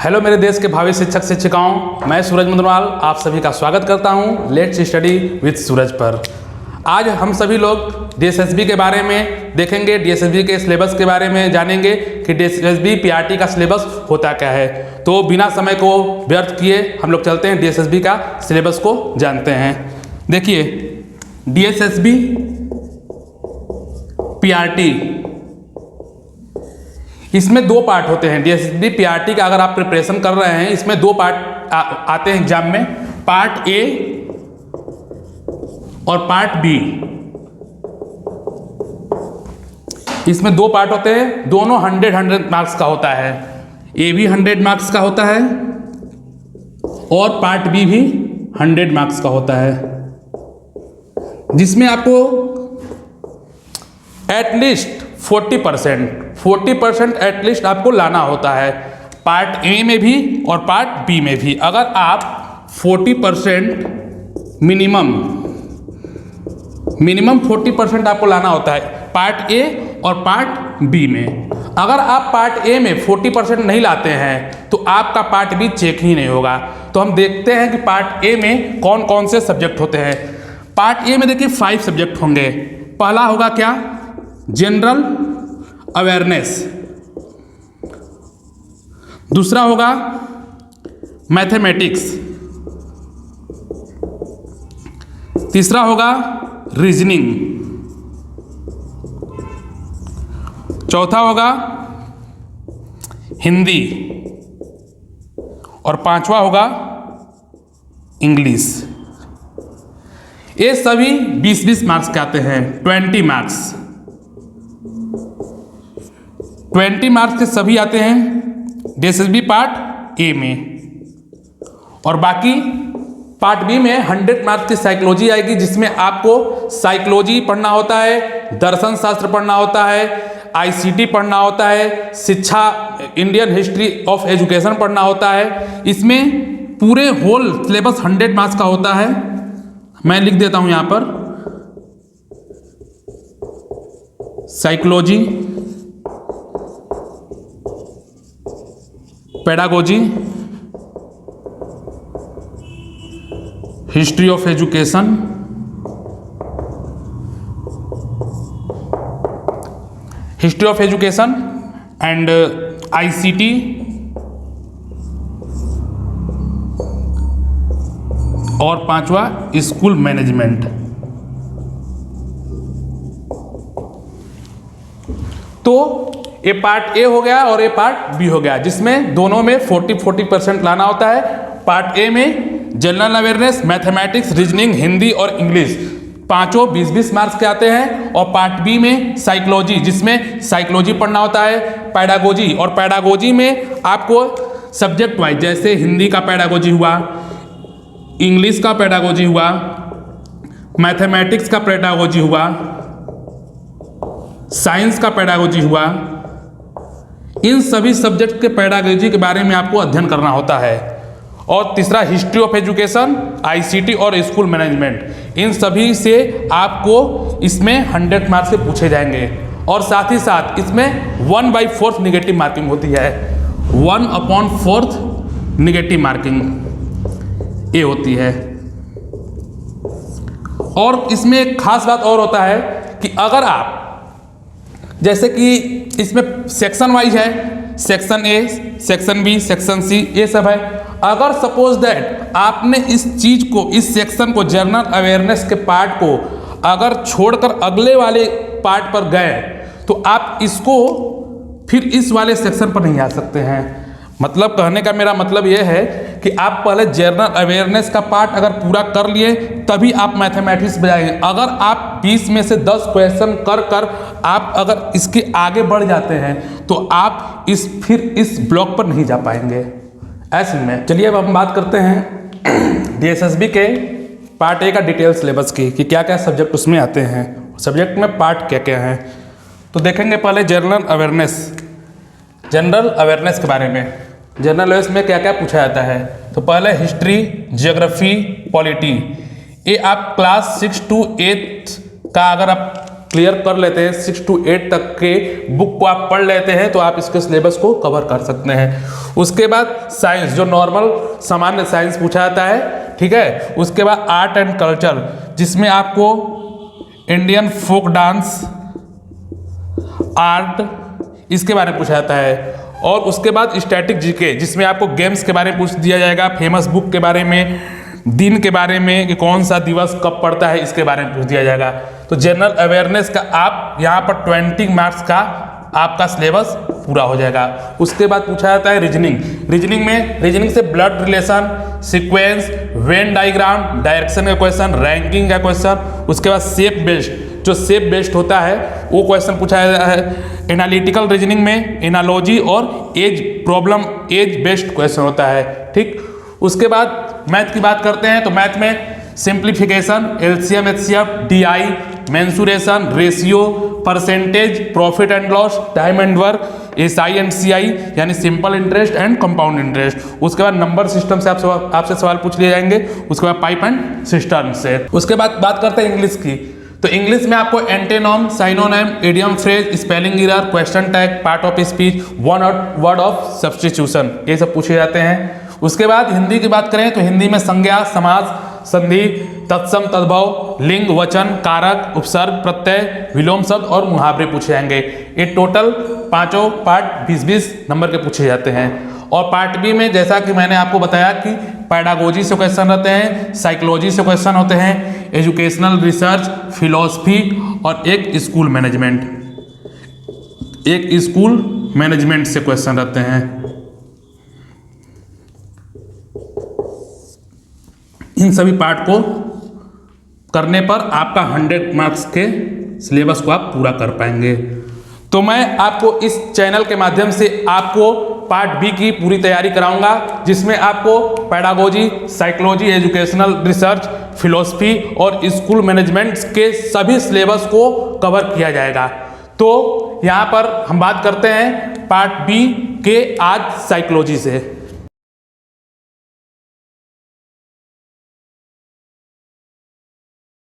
Hello मेरे देश के भावी शिक्षक शिक्षिकाओं, मैं सूरज मुंदरवाल आप सभी का स्वागत करता हूं लेट्स स्टडी विद सूरज पर। आज हम सभी लोग डीएसएसबी के बारे में देखेंगे, डीएसएसबी के सिलेबस के बारे में जानेंगे कि डीएसएसबी पीआरटी का सिलेबस होता क्या है। तो बिना समय को व्यर्थ किए हम लोग चलते हैं डीएसएसबी का सिलेबस को जानते हैं। देखिए डीएसएसबी पीआरटी, इसमें दो पार्ट होते हैं। डीएसएसबी पीआरटी का अगर आप प्रिपरेशन कर रहे हैं, इसमें दो पार्ट आते हैं एग्जाम में, पार्ट ए और पार्ट बी। इसमें दो पार्ट होते हैं, दोनों 100 मार्क्स का होता है। ए भी 100 मार्क्स का होता है और पार्ट बी भी 100 मार्क्स का होता है, जिसमें आपको एटलीस्ट 40% एटलीस्ट आपको लाना होता है, पार्ट ए में भी और पार्ट बी में भी। अगर आप 40% मिनिमम 40% आपको लाना होता है पार्ट ए और पार्ट बी में। अगर आप पार्ट ए में 40% नहीं लाते हैं तो आपका पार्ट बी चेक ही नहीं होगा। तो हम देखते हैं कि पार्ट ए में कौन कौन से सब्जेक्ट होते हैं। पार्ट ए में देखिए 5 सब्जेक्ट होंगे। पहला होगा क्या? General awareness. दूसरा होगा मैथमेटिक्स। तीसरा होगा रीजनिंग। चौथा होगा हिंदी और पांचवा होगा इंग्लिश। ये सभी 20-20 मार्क्स के आते हैं। 20 मार्क्स 20 मार्क्स के सभी आते हैं डीएसएसबी पार्ट ए में, और बाकी पार्ट बी में 100 मार्क्स की साइकोलॉजी आएगी, जिसमें आपको साइकोलॉजी पढ़ना होता है, दर्शन शास्त्र पढ़ना होता है, आईसीटी पढ़ना होता है, शिक्षा इंडियन हिस्ट्री ऑफ एजुकेशन पढ़ना होता है। इसमें पूरे होल सिलेबस 100 मार्क्स का होता है। मैं लिख देता हूं यहां पर psychology, pedagogy, history of education, and ICT, और पांचवा स्कूल मैनेजमेंट। तो ये पार्ट ए हो गया और ये पार्ट बी हो गया, जिसमें दोनों में 40% लाना होता है। पार्ट ए में general awareness, mathematics, reasoning, Hindi और इंग्लिश, पांचों 20-20 मार्क्स के आते हैं। और पार्ट बी में साइकोलॉजी, जिसमें साइकोलॉजी पढ़ना होता है, पैडागोजी, और पैडागोजी में आपको सब्जेक्ट वाइज, जैसे हिंदी का पैडागोजी हुआ, इंग्लिश का पैडागोजी हुआ, मैथमेटिक्स का पैडागोजी हुआ, साइंस का पैडागोजी हुआ, इन सभी सब्जेक्ट के पैडागोजी के बारे में आपको अध्ययन करना होता है। और तीसरा हिस्ट्री ऑफ एजुकेशन, आईसीटी और स्कूल मैनेजमेंट, इन सभी से आपको इसमें 100 मार्क्स से पूछे जाएंगे। और साथ ही साथ इसमें 1/4 निगेटिव मार्किंग होती है। 1/4 निगेटिव मार्किंग ये होती है। और इसमें एक खास बात और होता है कि अगर आप, जैसे कि इसमें सेक्शन वाइज है, section A, section B, section C, ये सब है। अगर सपोज दैट आपने इस चीज को, इस सेक्शन को, जनरल अवेयरनेस के पार्ट को अगर छोड़कर अगले वाले पार्ट पर गए तो आप इसको फिर इस वाले सेक्शन पर नहीं आ सकते हैं। मतलब कहने का मेरा मतलब यह है कि आप पहले जनरल अवेयरनेस का पार्ट अगर पूरा कर लिए तभी आप मैथमेटिक्स बजाएंगे। अगर आप 20 में से 10 क्वेश्चन कर आप अगर इसके आगे बढ़ जाते हैं तो आप फिर इस ब्लॉक पर नहीं जा पाएंगे। ऐसे में चलिए अब हम बात करते हैं डीएसएसबी के पार्ट ए का डिटेल सिलेबस की, कि क्या क्या सब्जेक्ट उसमें आते हैं, सब्जेक्ट में पार्ट क्या क्या हैं। तो देखेंगे पहले जनरल अवेयरनेस के बारे में। जनरल अवेयरनेस में क्या क्या पूछा जाता है। तो पहले हिस्ट्री, ज्योग्राफी, पॉलिटी, ये आप क्लास 6 to 8 का अगर आप क्लियर कर लेते हैं, 6 to 8 तक के बुक को आप पढ़ लेते हैं तो आप इसके सिलेबस को कवर कर सकते हैं। उसके बाद साइंस, जो नॉर्मल सामान्य साइंस पूछा जाता है, ठीक है। उसके बाद आर्ट एंड कल्चर, जिसमें आपको इंडियन फोक डांस, आर्ट, इसके बारे में पूछा जाता है। और उसके बाद स्टैटिक जीके, जिसमें आपको गेम्स के बारे में पूछ दिया जाएगा, फेमस बुक के बारे में, दिन के बारे में कि कौन सा दिवस कब पड़ता है, इसके बारे में पूछ दिया जाएगा। तो जनरल अवेयरनेस का आप यहाँ पर 20 मार्क्स का आपका सिलेबस पूरा हो जाएगा। उसके बाद पूछा जाता है रीजनिंग से blood relation, sequence, Venn diagram, direction का क्वेश्चन, रैंकिंग का क्वेश्चन। उसके बाद शेप बेस्ड होता है वो क्वेश्चन पूछा जाता है। एनालिटिकल रीजनिंग में एनालॉजी और एज बेस्ड क्वेश्चन होता है, ठीक। उसके बाद मैथ की बात करते हैं तो मैथ में simplification, LCM, HCF, DI, mensuration, ratio, percentage, profit and loss, time and work, SI and CI यानी simple interest and compound interest. उसके बाद नंबर सिस्टम से आपसे सवाल पूछ लिए जाएंगे। उसके बाद पाइप एंड सिस्टम से। उसके बाद बात करते हैं इंग्लिश की। तो इंग्लिश में आपको antonym, synonym, idiom phrase, spelling error, question tag, part of speech, word of substitution, ये सब पूछे जाते हैं। उसके बाद हिंदी की बात करें तो हिंदी में संज्ञा, समास, संधि, तत्सम, तद्भव, लिंग, वचन, कारक, उपसर्ग, प्रत्यय, विलोम शब्द और मुहावरे पूछे जाएंगे। ये टोटल पांचों पार्ट 20-20 नंबर के पूछे जाते हैं। और पार्ट बी में जैसा कि मैंने आपको बताया कि पैडागोजी से क्वेश्चन रहते हैं, साइकोलॉजी से क्वेश्चन होते हैं, एजुकेशनल रिसर्च, फिलॉसफी और एक स्कूल मैनेजमेंट से क्वेश्चन रहते हैं। इन सभी पार्ट को करने पर आपका 100 मार्क्स के सिलेबस को आप पूरा कर पाएंगे। तो मैं आपको इस चैनल के माध्यम से आपको पार्ट बी की पूरी तैयारी कराऊंगा, जिसमें आपको pedagogy, psychology, educational research, philosophy और स्कूल मैनेजमेंट के सभी सिलेबस को कवर किया जाएगा। तो यहाँ पर हम बात करते हैं पार्ट बी के आज साइकोलॉजी से।